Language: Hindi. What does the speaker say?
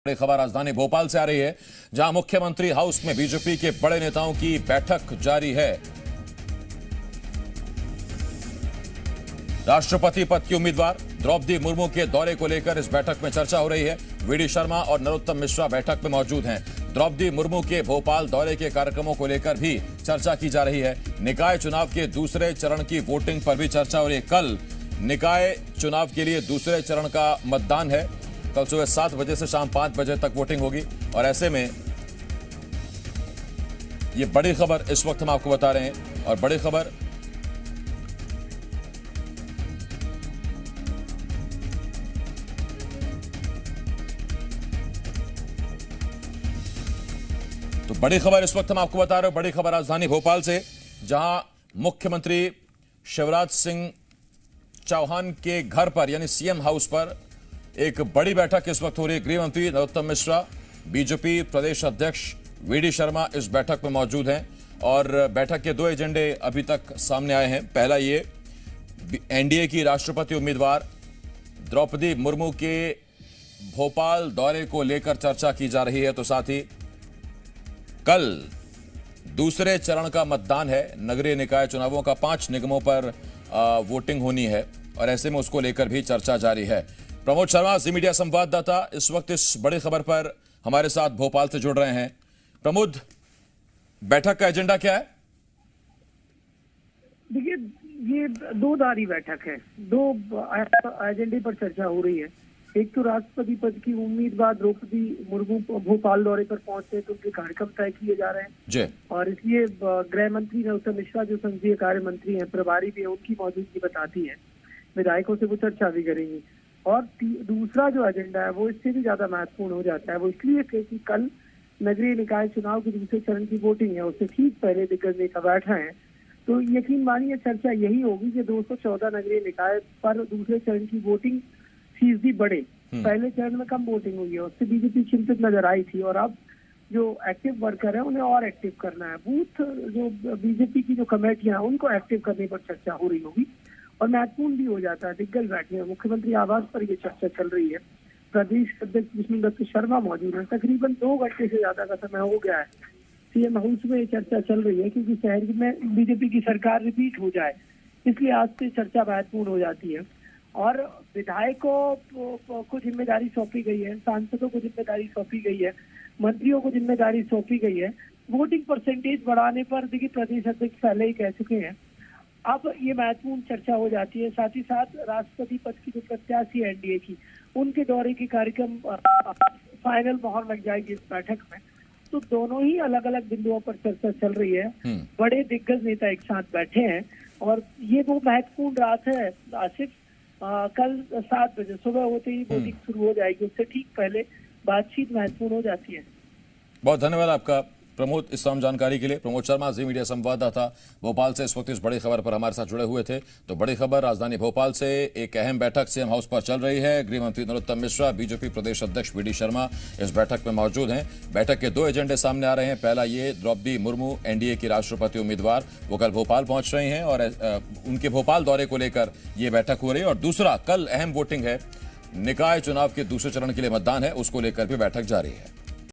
बड़ी खबर राजधानी भोपाल से आ रही है, जहां मुख्यमंत्री हाउस में बीजेपी के बड़े नेताओं की बैठक जारी है। राष्ट्रपति पद की उम्मीदवार द्रौपदी मुर्मू के दौरे को लेकर इस बैठक में चर्चा हो रही है। वीडी शर्मा और नरोत्तम मिश्रा बैठक में मौजूद हैं। द्रौपदी मुर्मू के भोपाल दौरे के कार्यक्रमों को लेकर भी चर्चा की जा रही है। निकाय चुनाव के दूसरे चरण की वोटिंग पर भी चर्चा हो रही है। कल निकाय चुनाव के लिए दूसरे चरण का मतदान है। कल सुबह 7 बजे से शाम 5 बजे तक वोटिंग होगी और ऐसे में ये बड़ी खबर इस वक्त हम आपको बता रहे हैं। और बड़ी खबर इस वक्त हम आपको बता रहे हैं। बड़ी खबर राजधानी भोपाल से, जहां मुख्यमंत्री शिवराज सिंह चौहान के घर पर यानी सीएम हाउस पर एक बड़ी बैठक इस वक्त हो रही है। गृह मंत्री नरोत्तम मिश्रा, बीजेपी प्रदेश अध्यक्ष वीडी शर्मा इस बैठक में मौजूद हैं और बैठक के 2 एजेंडे अभी तक सामने आए हैं। पहला ये एनडीए की राष्ट्रपति उम्मीदवार द्रौपदी मुर्मू के भोपाल दौरे को लेकर चर्चा की जा रही है, तो साथ ही कल दूसरे चरण का मतदान है। नगरीय निकाय चुनावों का 5 निगमों पर वोटिंग होनी है और ऐसे में उसको लेकर भी चर्चा जारी है। प्रमोद शर्मा, जी मीडिया संवाददाता, इस वक्त इस बड़ी खबर पर हमारे साथ भोपाल से जुड़ रहे हैं। प्रमोद, बैठक का एजेंडा क्या है? देखिए, ये 2 धारी बैठक है। 2 एजेंडे पर चर्चा हो रही है। एक तो राष्ट्रपति पद की उम्मीदवार द्रौपदी मुर्मू भोपाल दौरे पर पहुंचे तो उनके कार्यक्रम तय किए जा रहे हैं और इसलिए गृह मंत्री नरोत्तम मिश्रा जो संसदीय कार्य मंत्री हैं, प्रभारी भी है, उनकी मौजूदगी बताती है। विधायकों से वो चर्चा भी करेंगी। और दूसरा जो एजेंडा है वो इससे भी ज्यादा महत्वपूर्ण हो जाता है। वो इसलिए कि कल नगरीय निकाय चुनाव के दूसरे चरण की वोटिंग है, उससे ठीक पहले दिग्गज नेता बैठ रहे हैं। तो यकीन मानिए चर्चा यही होगी कि 214 नगरीय निकाय पर दूसरे चरण की वोटिंग फीसदी बढ़े। पहले चरण में कम वोटिंग हुई है, उससे बीजेपी चिंतित नजर आई थी और अब जो एक्टिव वर्कर है उन्हें और एक्टिव करना है। बूथ जो बीजेपी की जो कमेटियां हैं उनको एक्टिव करने पर चर्चा हो रही होगी और महत्वपूर्ण भी हो जाता है। दिग्गज बैठे हैं, मुख्यमंत्री आवास पर ये चर्चा चल रही है। प्रदेश अध्यक्ष विष्णुदत्त शर्मा मौजूद है। तकरीबन 2 घंटे से ज्यादा का समय हो गया है। सीएम हाउस में ये चर्चा चल रही है क्योंकि शहर में बीजेपी की सरकार रिपीट हो जाए, इसलिए आज से चर्चा महत्वपूर्ण हो जाती है। और विधायकों को जिम्मेदारी सौंपी गई है, सांसदों को जिम्मेदारी सौंपी गई है, मंत्रियों को जिम्मेदारी सौंपी गई है। वोटिंग परसेंटेज बढ़ाने पर देखिए प्रदेश अध्यक्ष पहले ही कह चुके हैं। अब ये महत्वपूर्ण चर्चा हो जाती है। साथ ही साथ राष्ट्रपति पद की जो प्रत्याशी है एनडीए की, उनके दौरे की कार्यक्रम फाइनल मोहर लग जाएगी इस बैठक में। तो दोनों ही अलग अलग बिंदुओं पर चर्चा चल रही है। बड़े दिग्गज नेता एक साथ बैठे हैं और ये वो महत्वपूर्ण रात है आसिफ। कल 7 बजे सुबह होते ही वोटिंग शुरू हो जाएगी, उससे ठीक पहले बातचीत महत्वपूर्ण हो जाती है। बहुत धन्यवाद आपका प्रमोद इस तमाम जानकारी के लिए। प्रमोद शर्मा, जी मीडिया संवाददाता, भोपाल से इस वक्त इस बड़ी खबर पर हमारे साथ जुड़े हुए थे। तो बड़ी खबर राजधानी भोपाल से, एक अहम बैठक सीएम हाउस पर चल रही है। गृह मंत्री नरोत्तम मिश्रा, बीजेपी प्रदेश अध्यक्ष वीडी शर्मा इस बैठक में मौजूद हैं। बैठक के 2 एजेंडे सामने आ रहे हैं। पहला ये, द्रौपदी मुर्मू एनडीए की राष्ट्रपति उम्मीदवार, वो कल भोपाल पहुंच रही हैं और उनके भोपाल दौरे को लेकर ये बैठक हो रही है। और दूसरा, कल अहम वोटिंग है, निकाय चुनाव के दूसरे चरण के लिए मतदान है, उसको लेकर भी बैठक जारी है।